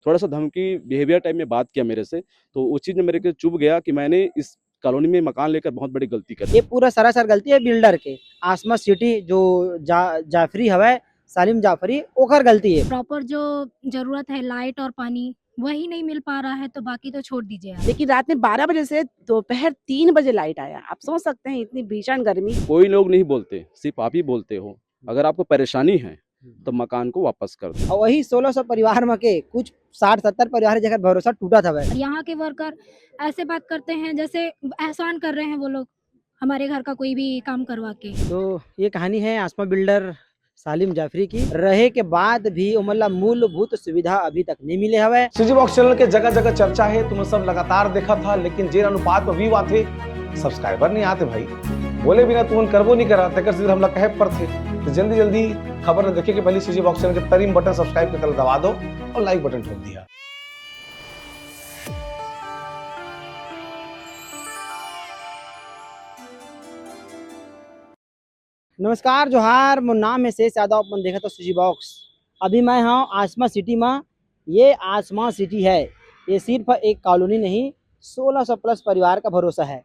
थोड़ा सा धमकी बिहेवियर टाइप में बात किया मेरे से, तो उस चीज़ में मेरे को चुभ गया कि मैंने इस कॉलोनी में मकान लेकर बहुत बड़ी गलती कर दी। ये पूरा सरासर गलती है बिल्डर के। आसमा सिटी जो जाफरी हवा सालिम जाफरी ओकर गलती है। प्रॉपर जो ज़रूरत है लाइट और पानी वही नहीं मिल पा रहा है तो बाकी तो छोड़ दीजिए आप। लेकिन रात में 12 बजे से दोपहर 3 बजे लाइट आया। आप सोच सकते हैं इतनी भीषण गर्मी। कोई लोग नहीं बोलते, सिर्फ आप ही बोलते हो। अगर आपको परेशानी है तो मकान को वापस कर दो। और वही 1600 परिवार में के कुछ 60-70 परिवार जगह भरोसा टूटा था। और यहाँ के वर्कर ऐसे बात करते हैं जैसे एहसान कर रहे हैं वो लोग हमारे घर का कोई भी काम करवा के। तो ये कहानी है आसमा बिल्डर सालिम जाफरी की। रहे के बाद भी उमल्ला मूलभूत सुविधा अभी तक नहीं मिले हवे। सीजी बॉक्स चैनल के जगह जगह चर्चा है, तुम सब लगातार देखा था, लेकिन जे अनुपात में व्यू आते सब्सक्राइबर नहीं आते भाई। बोले बिना तुम करबो नहीं करा तक सीधे हमला कहे पर थे। तो जल्दी जल्दी खबर देखे कि पहले सीजी बॉक्स चैनल के तरीम बटन सब्सक्राइब के तरह दबा दो और लाइक बटन ठोक दिया। नमस्कार जोहार, मोर नाम है शेष यादव। अपन देखा तो सीजी बॉक्स। अभी मैं हाँ आसमा सिटी में। ये आसमा सिटी है, ये सिर्फ एक कॉलोनी नहीं 1600 प्लस परिवार का भरोसा है।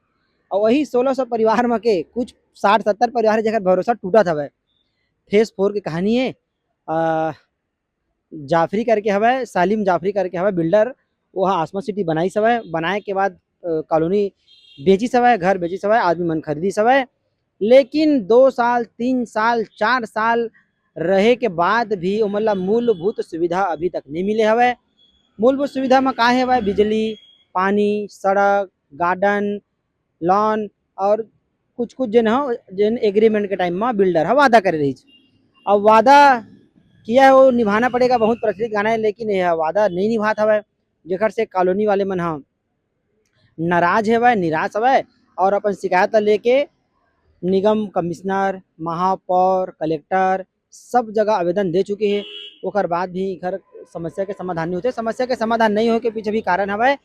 और वही 1600 परिवार में के कुछ 60-70 परिवार जगह भरोसा टूटा था। वह फेस 4 की कहानी है। जाफरी करके हवा सालिम जाफरी करके हवा बिल्डर। वह आसमा सिटी बनाई सब है। बनाए के बाद कॉलोनी बेची सब है, घर बेची सब है, आदमी मन खरीदी सब है। लेकिन 2 साल 3 साल 4 साल रहे के बाद भी उमल्ला मूलभूत सुविधा अभी तक नहीं मिले हवे। मूलभूत सुविधा में का है? बिजली, पानी, सड़क, गार्डन, लॉन और कुछ कुछ जिन एग्रीमेंट के टाइम में बिल्डर है वादा कर रही। अब वादा किया है वो निभाना पड़ेगा। बहुत प्रचलित गाना है, लेकिन यह वादा नहीं निभात हवे, जेकर से कॉलोनी वाले मन हाँ नाराज है, निराश है और अपन शिकायत लेके निगम कमिश्नर, महापौर, कलेक्टर सब जगह आवेदन दे चुके हैं। ओकर बाद भी घर समस्या के समाधान नहीं होते। समस्या के समाधान नहीं हो के पीछे भी कारण हवे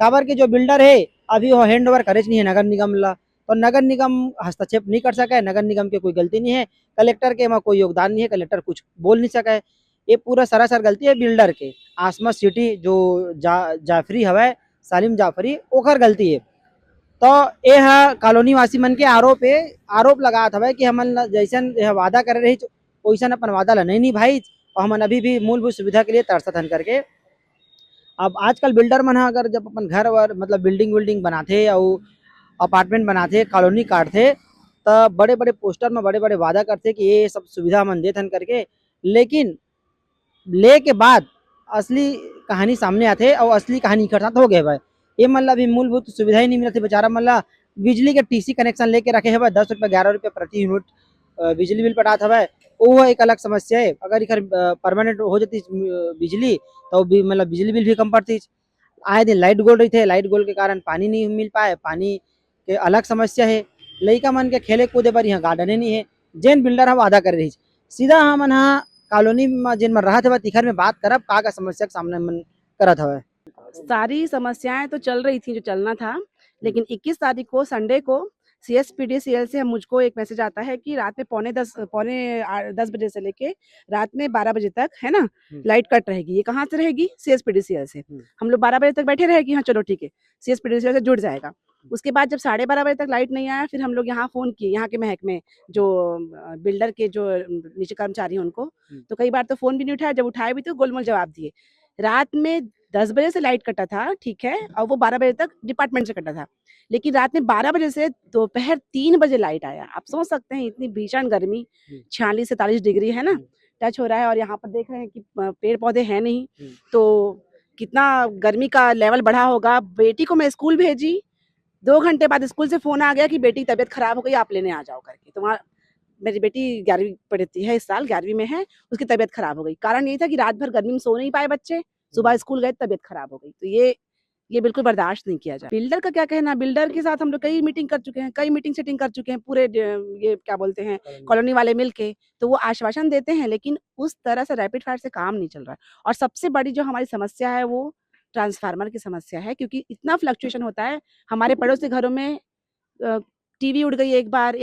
काबर के जो बिल्डर है अभी वो हैंड ओवर करे नहीं है नगर निगम ला। तो नगर निगम हस्तक्षेप नहीं कर सके। नगर निगम के कोई गलती नहीं है, कलेक्टर के कोई योगदान नहीं है, कलेक्टर कुछ बोल नहीं सके। ये पूरा सरासर गलती है बिल्डर के। आसमा सिटी जो जाफरी हवा सालिम जाफरी ओकर गलती है। तो यह कॉलोनी वासी मन के आरोप लगा था कि हमन जैसन यह वादा कर रही वैसन अपन वादा ला नहीं निभाई और हमन अभी भी मूलभूत सुविधा के लिए तरसत हन करके। अब आजकल बिल्डर मन अगर जब अपन घर वर मतलब बिल्डिंग बनाते और अपार्टमेंट बनाते, कॉलोनी काटते, तब बड़े बड़े पोस्टर में बड़े बड़े वादा करते कि ये सब सुविधा हमन देथन करके। लेकिन ले के बाद असली कहानी सामने आते और असली कहानी इकट्ठा हो गए भाई। ये मतलब भी मूलभूत सुविधा ही नहीं मिलती। बेचारा मतलब बिजली के टीसी कनेक्शन लेके रखे है 10 रुपये 11 रुपये प्रति यूनिट बिजली बिल पटात हवा। वो एक अलग समस्या है। अगर इधर परमानेंट हो जाती बिजली तो भी मतलब बिजली बिल भी कम पड़ती। आए दिन लाइट गोल रही थे, लाइट गोल के कारण पानी नहीं मिल पाए, पानी के अलग समस्या है। लड़का मन के खेले कूदे पर यहाँ गार्डन नहीं है। जैन बिल्डर हम वादा कर रही सीधा हमन हाँ कॉलोनी में जिन मन रहा था तिखर में बात करब का समस्या के सामने मन करत हवे। सारी समस्याएं तो चल रही थी जो चलना था, लेकिन 21 तारीख को संडे को CSPDCL से मुझको एक मैसेज आता है कि रात में पौने 10 बजे से लेके रात में 12 बजे तक है ना लाइट कट रहेगी। ये कहाँ से रहेगी? CSPDCL से। हम लोग 12 बजे तक बैठे रहेगी। हाँ चलो ठीक है, CSPDCL से जुड़ जाएगा। उसके बाद जब 12:30 बजे तक लाइट नहीं आया, फिर हम लोग यहाँ फोन किए, यहाँ के महकमे जो बिल्डर के जो नीचे कर्मचारी हैं उनको, तो कई बार तो फोन भी नहीं उठाया, जब उठाए भी तो गोलमोल जवाब दिए। रात में 10 बजे से लाइट कटा था, ठीक है, और वो 12 बजे तक डिपार्टमेंट से कटा था। लेकिन रात में 12 बजे से दोपहर 3 बजे लाइट आया। आप सोच सकते हैं इतनी भीषण गर्मी, 46 से 43 डिग्री है ना टच हो रहा है। और यहाँ पर देख रहे हैं कि पेड़ पौधे हैं नहीं, तो कितना गर्मी का लेवल बढ़ा होगा। बेटी को मैं स्कूल भेजी, 2 घंटे बाद स्कूल से फोन आ गया कि बेटी तबीयत खराब हो गई, आप लेने आ जाओ करके। तो वहाँ मेरी बेटी 11वीं पढ़ती है, इस साल 11वीं में है, उसकी तबीयत खराब हो गई। कारण यही था कि रात भर गर्मी में सो नहीं पाए बच्चे, सुबह स्कूल गए तबीयत खराब हो गई। तो ये बिल्कुल बर्दाश्त नहीं किया जाए। बिल्डर का क्या कहना, बिल्डर के साथ हम लोग कई मीटिंग कर चुके हैं, कई मीटिंग सेटिंग कर चुके हैं, पूरे ये क्या बोलते हैं कॉलोनी वाले मिलके। तो वो आश्वासन देते हैं, लेकिन उस तरह से रैपिड फायर से काम नहीं चल रहा है। और सबसे बड़ी जो हमारी समस्या है वो ट्रांसफार्मर की समस्या है, क्योंकि इतना फ्लक्चुएशन होता है। हमारे पड़ोसी घरों में टीवी उड़ गई एक बार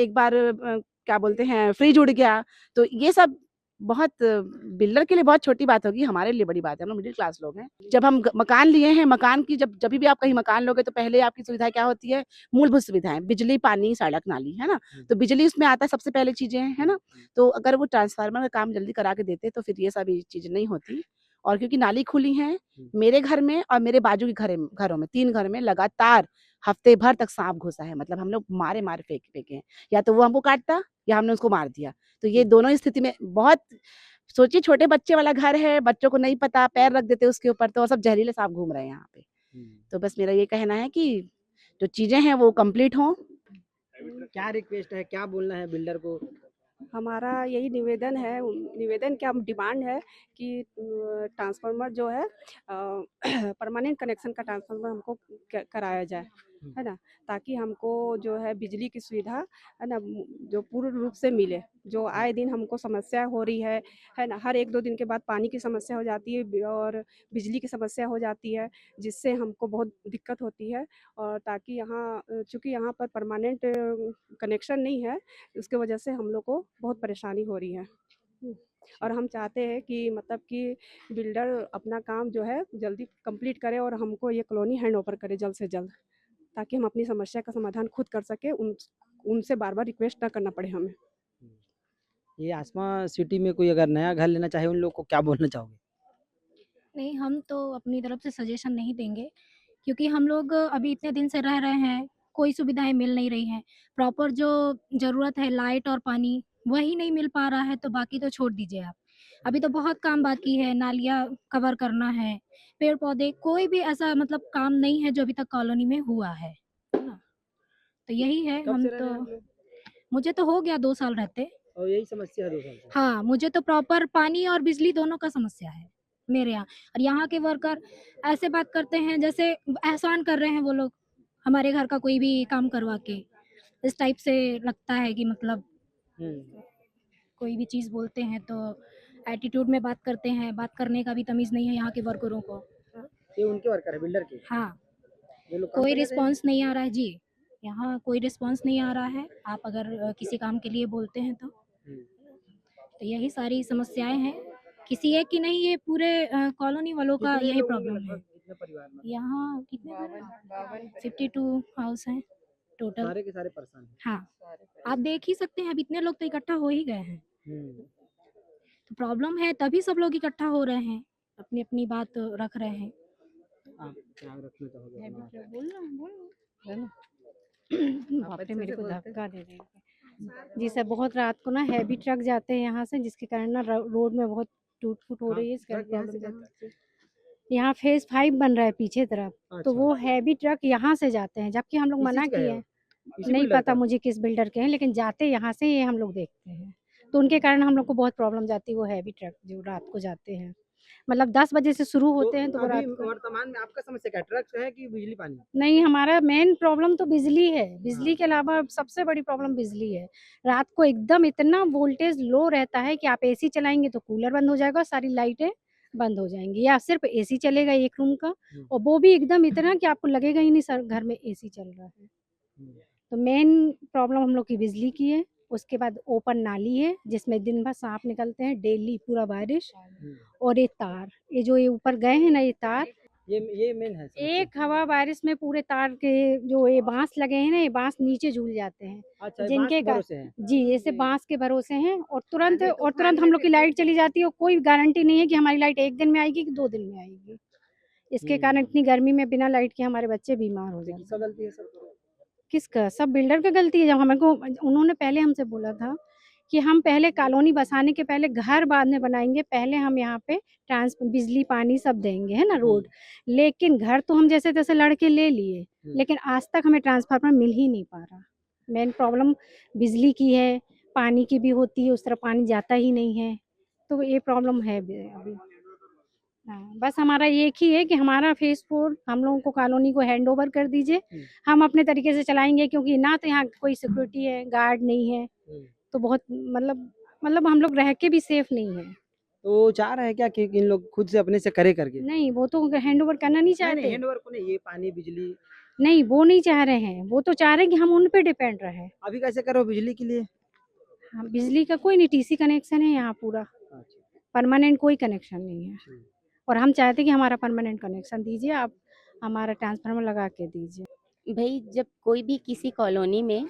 क्या बोलते हैं फ्रिज उड़ गया। तो ये सब बहुत बिल्डर के लिए बहुत छोटी बात होगी, हमारे लिए बड़ी बात है। हम लोग मिडिल क्लास लोग हैं। जब हम मकान लिए हैं, मकान की जब भी आप कहीं मकान लोगे तो पहले आपकी सुविधा क्या होती है? मूलभूत सुविधाएं, बिजली, पानी, सड़क, नाली, है ना? तो बिजली उसमें आता है सबसे पहले चीजें, है ना? तो अगर वो ट्रांसफार्मर का काम जल्दी करा के देते तो फिर ये सारी चीजें नहीं होती। और क्योंकि नाली खुली है मेरे घर में और मेरे बाजू के घरों में 3 घर में लगातार हफ्ते भर तक सांप घुसा है। मतलब हम लोग मारे मारे फेंके हैं, या तो वो हमको काटता या हमने उसको मार दिया। तो ये दोनों स्थिति में बहुत सोचिए, छोटे बच्चे वाला घर है, बच्चों को नहीं पता, पैर रख देते उसके ऊपर तो सब जहरीले सांप घूम रहे हैं यहाँ पे। तो बस मेरा ये कहना है कि जो चीजें हैं वो कंप्लीट हों। क्या रिक्वेस्ट है, क्या बोलना है बिल्डर को? हमारा यही निवेदन क्या डिमांड है कि ट्रांसफार्मर जो है परमानेंट कनेक्शन का ट्रांसफार्मर हमको कराया जाए, है ना? ताकि हमको जो है बिजली की सुविधा, है ना, जो पूर्ण रूप से मिले। जो आए दिन हमको समस्या हो रही है ना? हर 1-2 दिन के बाद पानी की समस्या हो जाती है और बिजली की समस्या हो जाती है, जिससे हमको बहुत दिक्कत होती है। और ताकि यहाँ चूँकि यहाँ पर परमानेंट कनेक्शन नहीं है, उसके वजह से हम लोग को बहुत परेशानी हो रही है। और हम चाहते हैं कि मतलब कि बिल्डर अपना काम जो है जल्दी कंप्लीट करे और हमको ये कॉलोनी हैंड ओवर करे जल्द से जल्द, ताकि हम अपनी समस्या का समाधान खुद कर सकें, उनसे बार-बार रिक्वेस्ट ना करना पड़े हमें। ये आसमा सिटी में कोई अगर नया घर लेना चाहे उन लोग को क्या बोलना चाहोगे? नहीं, हम तो अपनी तरफ से सजेशन नहीं देंगे, क्योंकि हम लोग अभी इतने दिन से रह रहे हैं, कोई सुविधाएँ मिल नहीं रही हैं। प्रॉपर जो ज़रूरत है लाइट और पानी, वही नहीं मिल पा रहा है, तो बाकी तो छोड़ दीजिए आप। अभी तो बहुत काम बाकी है, नालियाँ कवर करना है, पेड़-पौधे, कोई भी ऐसा मतलब काम नहीं है जो अभी तक कॉलोनी में हुआ है ना? तो यही है, कब हम से रह रहे हैं तो आप लोग? मुझे तो हो गया 2 साल रहते। और यही समस्या है 2 साल से? हाँ, मुझे तो प्रॉपर पानी और बिजली दोनों का समस्या है, मेरे यहाँ। और यहाँ के वर्कर ऐसे बात करते हैं जैसे एहसान कर रहे हैं वो लोग, हमारे घर का कोई भी काम करवा के। इस टाइप से लगता है कि मतलब हुँ। कोई भी चीज़ बोलते हैं तो एटीट्यूड में बात करते हैं, बात करने का भी तमीज़ नहीं है यहाँ के वर्करों को। ये उनके वर्कर है बिल्डर के? हाँ, वो लोग काम कोई पे जाते हैं? रिस्पॉन्स नहीं आ रहा है जी, यहाँ कोई रिस्पॉन्स नहीं आ रहा है, आप अगर किसी काम के लिए बोलते हैं तो। हुँ। तो यही सारी समस्याएँ हैं, किसी एक की नहीं, ये पूरे कॉलोनी वालों का कितने यही लोग होंगे प्रॉब्लम है। लगभग कितने परिवार में? यहाँ कितने घर हैं? 52 हाउस हैं टोटल। सारे के सारे परेशान हैं। हाँ, आप देख ही सकते हैं, अब इतने लोग तो इकट्ठा हो ही गए हैं। हुँ। तो प्रॉब्लम है तभी सब लोग इकट्ठा हो रहे हैं, अपनी-अपनी बात रख रहे हैं। आप क्या रखना चाहोगे अपना? बाप रे! मेरे को धक्का दे रहे हैं। जी सर, बहुत रात को ना हैवी ट्रक जाते हैं यहाँ से, जिसके कारण ना रोड में बहुत टूट-फूट हो रही है, इस कारण ट्रक यहाँ से प्रॉब्लम जाते हैं? यहाँ फेज़ 5 बन रहा है पीछे तरफ, तो अच्छा। वो हैवी ट्रक यहाँ से जाते हैं, जबकि हम लोग इसी मना से गए किए हो? हैं। इसी नहीं बिल्डर पता का? मुझे किस बिल्डर के हैं, लेकिन जाते यहाँ से ये हम लोग देखते हैं। तो उनके कारण हम लोग को बहुत प्रॉब्लम जाती है, वो हैवी ट्रक जो रात को जाते हैं। मतलब 10 बजे से शुरू होते हैं तो वो अभी रात को वर्तमान में आपका समस्या क्या है? ट्रक है कि बिजली पानी? नहीं, हमारा मेन प्रॉब्लम तो बिजली है। बिजली के अलावा सबसे बड़ी प्रॉब्लम बिजली है। रात को एकदम इतना वोल्टेज लो रहता है कि आप एसी चलाएँगे तो कूलर बंद हो जाएगा और सारी लाइटें बंद हो जाएँगी, या सिर्फ़ एसी चलेगा एक रूम का, और वो भी एकदम इतना कि आपको लगेगा ही नहीं सर घर में एसी चल रहा है। तो मेन प्रॉब्लम हम लोग की बिजली की है। उसके बाद ओपन नाली है, जिसमें दिन भर साँप निकलते हैं डेली, पूरा बारिश, और ये तार, ये जो ये ऊपर गए हैं ना ये तार, ये मेन है समस्या। एक हवा बारिश में पूरे तार के जो ये बाँस लगे हैं ना, ये बाँस नीचे झूल जाते हैं। अच्छा, ये बाँस जिनके के का भरोसे हैं? जी, ऐसे बाँस के भरोसे हैं, और तुरंत हम लोग की लाइट चली जाती है, और कोई गारंटी नहीं है कि हमारी लाइट 1 दिन में आएगी कि 2 दिन में आएगी। इसके कारण इतनी गर्मी में बिना लाइट के हमारे बच्चे बीमार हो ये जाते किसका हैं। गलती है सर? किसका? सब बिल्डर का गलती है। जब हमें को उन्होंने पहले हमसे बोला था कि हम पहले कॉलोनी बसाने के पहले घर बाद में बनाएँगे, पहले हम यहाँ पे बिजली, पानी सब देंगे, है ना, रोड। लेकिन घर तो हम जैसे-तैसे लड़ के ले लिए, लेकिन आज तक हमें ट्रांसफार्मर मिल ही नहीं पा रहा। मेन प्रॉब्लम बिजली की है, पानी की भी होती है, उस तरफ पानी जाता ही नहीं है, तो ये प्रॉब्लम है अभी। हाँ, बस हमारा एक ही है कि हमारा फेज़ 4 हम लोगों को कॉलोनी को हैंड ओवर कर दीजिए। हम अपने तरीके से चलाएँगे, क्योंकि ना तो यहाँ कोई सिक्योरिटी है, गार्ड नहीं है, तो बहुत मतलब हम लोग रह के भी सेफ नहीं हैं। तो चाह रहे हैं क्या कि इन लोग खुद से अपने से करे करके? नहीं, वो तो हैंड ओवर करना नहीं नहीं, चाहते। हैंडओवर को नहीं, ये पानी, बिजली नहीं, वो नहीं चाह रहे हैं, वो तो चाह रहे हैं कि हम उन पे डिपेंड रहें। अभी कैसे करो बिजली के लिए? हाँ, बिजली का कोई नहीं, टीसी कनेक्शन है यहाँ पूरा। परमानेंट कोई कनेक्शन नहीं है। और हम चाहते कि हमारा परमानेंट कनेक्शन दीजिए, आप हमारा ट्रांसफार्मर लगा के दीजिए। भई जब कोई भी किसी कॉलोनी में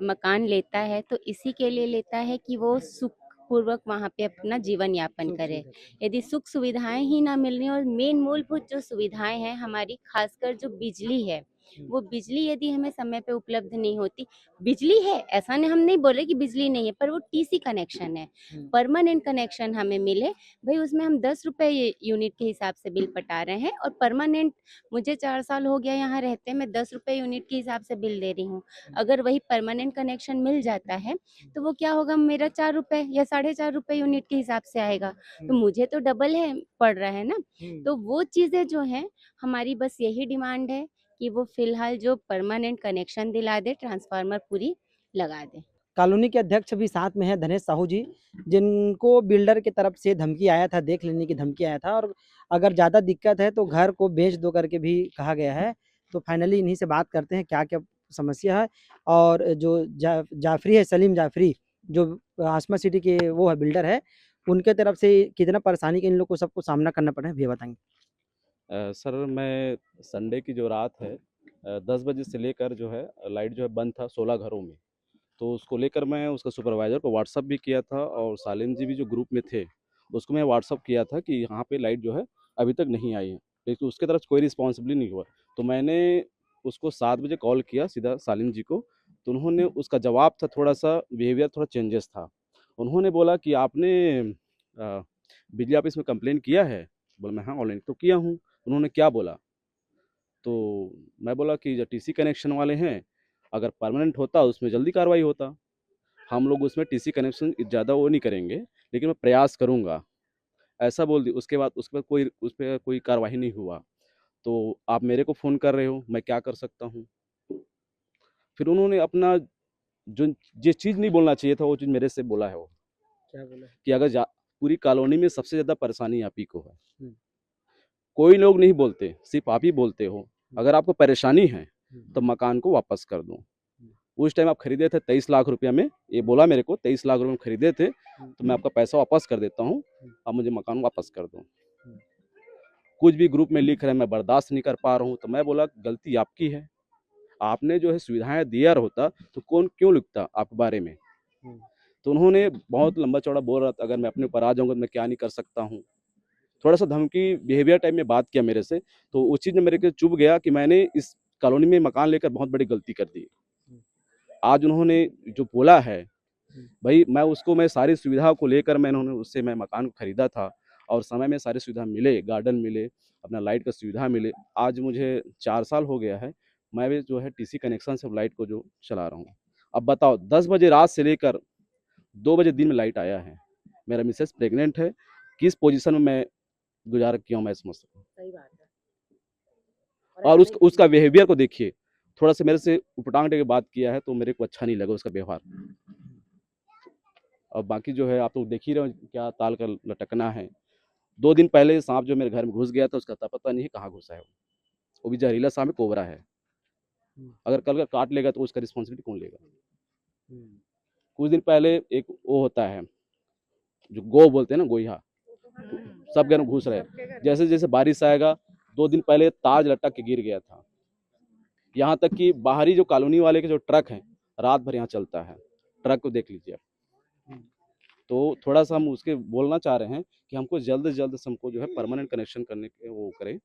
मकान लेता है तो इसी के लिए लेता है कि वो सुखपूर्वक वहाँ पे अपना जीवन यापन करे। यदि सुख सुविधाएं ही ना मिल रही और मेन मूलभूत जो सुविधाएं हैं हमारी, खासकर जो बिजली है, वो बिजली यदि हमें समय पे उपलब्ध नहीं होती, बिजली है ऐसा नहीं, हम नहीं बोल रहे कि बिजली नहीं है, पर वो टीसी कनेक्शन है, परमानेंट कनेक्शन हमें मिले। भाई उसमें हम 10 रुपए यूनिट के हिसाब से बिल पटा रहे हैं और परमानेंट, मुझे 4 साल हो गया यहाँ रहते, मैं 10 रुपए यूनिट के हिसाब से बिल दे रही हूँ। अगर वही परमानेंट कनेक्शन मिल जाता है तो वो क्या होगा, मेरा 4 रुपए या 4.5 रुपए यूनिट के हिसाब से आएगा, तो मुझे तो डबल है पड़ रहा है ना। तो वो चीज़ें जो हैं, हमारी बस यही डिमांड है कि वो फिलहाल जो परमानेंट कनेक्शन दिला दे, ट्रांसफार्मर पूरी लगा दे। कॉलोनी के अध्यक्ष भी साथ में हैं धनेश साहू जी, जिनको बिल्डर की तरफ से धमकी आया था, देख लेने की धमकी आया था, और अगर ज़्यादा दिक्कत है तो घर को बेच दो करके भी कहा गया है। तो फाइनली इन्हीं से बात करते हैं क्या क्या समस्या है। और जो जाफरी है, सलीम जाफरी, जो आसमा सिटी के वो है बिल्डर है, उनके तरफ से कितना परेशानी का इन लोग को सबको सामना करना पड़ा है भैया बताएंगे। सर मैं संडे की जो रात है 10 बजे से लेकर जो है लाइट जो है बंद था 16 घरों में। तो उसको लेकर मैं उसका सुपरवाइज़र को व्हाट्सअप भी किया था और सालिम जी भी जो ग्रुप में थे उसको मैं व्हाट्सअप किया था कि यहाँ पे लाइट जो है अभी तक नहीं आई है, लेकिन उसके तरफ कोई रिस्पॉन्सिबिलिटी नहीं हुआ। तो मैंने उसको 7 बजे कॉल किया सीधा सालिम जी को, तो उन्होंने उसका जवाब था थोड़ा सा बिहेवियर थोड़ा चेंजेस था। उन्होंने बोला कि आपने बिजली ऑफिस में कंप्लेंट किया है? बोला मैं हाँ ऑनलाइन तो किया हूँ। उन्होंने क्या बोला? तो मैं बोला कि जो टीसी कनेक्शन वाले हैं, अगर परमानेंट होता उसमें जल्दी कार्रवाई होता। हम लोग उसमें टीसी कनेक्शन ज़्यादा वो नहीं करेंगे, लेकिन मैं प्रयास करूँगा, ऐसा बोल दी। उसके बाद कोई उस पे कोई कार्रवाई नहीं हुआ। तो आप मेरे को फ़ोन कर रहे हो, मैं क्या कर सकता हूँ? फिर उन्होंने अपना जो जिस चीज़ नहीं बोलना चाहिए था वो चीज़ मेरे से बोला है वो, क्या बोला? कि अगर पूरी कॉलोनी में सबसे ज़्यादा परेशानी आप ही को है। कोई लोग नहीं बोलते, सिर्फ आप ही बोलते हो। अगर आपको परेशानी है तो मकान को वापस कर दो। उस टाइम आप खरीदे थे 23 लाख रुपया में, ये बोला मेरे को 23 लाख रुपये में खरीदे थे, तो मैं आपका पैसा वापस कर देता हूँ, आप मुझे मकान वापस कर दो। कुछ भी ग्रुप में लिख रहे हैं मैं बर्दाश्त नहीं कर पा रहा हूँ। तो मैं बोला गलती आपकी है, आपने जो है सुविधाएं दिया होता तो कौन क्यों लिखता आपके बारे में। तो उन्होंने बहुत लंबा चौड़ा बोल रहा था, अगर मैं अपने ऊपर आ जाऊँगा तो मैं क्या नहीं कर सकता हूँ। थोड़ा सा धमकी बिहेवियर टाइप में बात किया मेरे से, तो उस चीज़ में मेरे को चुभ गया कि मैंने इस कॉलोनी में मकान लेकर बहुत बड़ी गलती कर दी। आज उन्होंने जो बोला है, भाई मैं सारी सुविधा को लेकर उससे मैं मकान को खरीदा था और समय में सारी सुविधा मिले, गार्डन मिले, अपना लाइट का सुविधा मिले। आज मुझे 4 साल हो गया है, मैं भी जो है टीसी कनेक्शन से लाइट को जो चला रहा हूँ। अब बताओ 10 बजे रात से लेकर 2 बजे दिन में लाइट आया है। मेरा मिसेस प्रेग्नेंट है, किस पोजीशन में मैं गुजारा किया हूँ मैं समझ सकता हूँ। सही बात है। और उसका बिहेवियर को देखिए, थोड़ा सा मेरे से उपटांग के बात किया है तो मेरे को अच्छा नहीं लगा उसका व्यवहार। और बाकी जो है आप लोग देख ही रहे हो क्या ताल का लटकना है। 2 दिन पहले सांप जो मेरे घर में घुस गया था, उसका पता नहीं है कहाँ घुसा है। वो भी जहरीला सांप है, कोबरा है। अगर कल का काट लेगा तो उसका रिस्पॉन्सिबिलिटी कौन लेगा? कुछ दिन पहले एक वो होता है जो गो बोलते हैं ना, गोइहा, सब घर में घुस रहे। जैसे जैसे बारिश आएगा, 2 दिन पहले ताज लटक के गिर गया था। यहाँ तक कि बाहरी जो कॉलोनी वाले के जो ट्रक हैं, रात भर यहाँ चलता है। ट्रक को देख लीजिए आप। तो थोड़ा सा हम उसके बोलना चाह रहे हैं कि हमको जल्द से जल्द हमको जो है परमानेंट कनेक्शन करने के वो करें।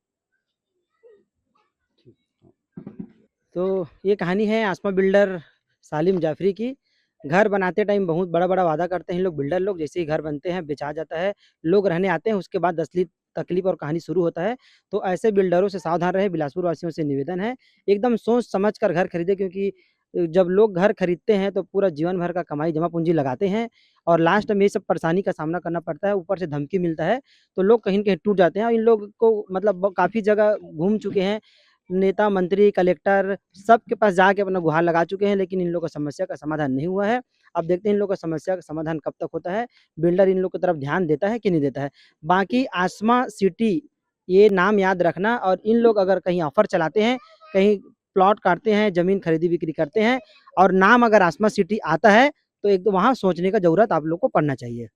तो ये कहानी है आसमा बिल्डर सालिम जाफरी की। घर बनाते टाइम बहुत बड़ा-बड़ा वादा करते हैं लोग, बिल्डर लोग, जैसे ही घर बनते हैं, बेचा जाता है, लोग रहने आते हैं, उसके बाद असली तकलीफ और कहानी शुरू होता है। तो ऐसे बिल्डरों से सावधान रहें, बिलासपुर वासियों से निवेदन है, एकदम सोच समझ कर घर खरीदें, क्योंकि जब लोग घर खरीदते हैं तो पूरा जीवन भर का कमाई जमा पूँजी लगाते हैं और लास्ट में ये सब परेशानी का सामना करना पड़ता है, ऊपर से धमकी मिलता है, तो लोग कहीं न कहीं टूट जाते हैं। और इन लोग को मतलब काफ़ी जगह घूम चुके हैं, नेता, मंत्री, कलेक्टर सबके पास जाके अपना गुहार लगा चुके हैं, लेकिन इन लोगों का समस्या का समाधान नहीं हुआ है। अब देखते हैं इन लोगों का समस्या का समाधान कब तक होता है, बिल्डर इन लोग की तरफ ध्यान देता है कि नहीं देता है। बाकी आसमा सिटी ये नाम याद रखना, और इन लोग अगर कहीं ऑफ़र चलाते हैं, कहीं प्लॉट काटते हैं, ज़मीन खरीदी-बिक्री करते हैं और नाम अगर आसमा सिटी आता है, तो एक तो वहाँ सोचने का ज़रूरत आप लोग को पड़ना चाहिए।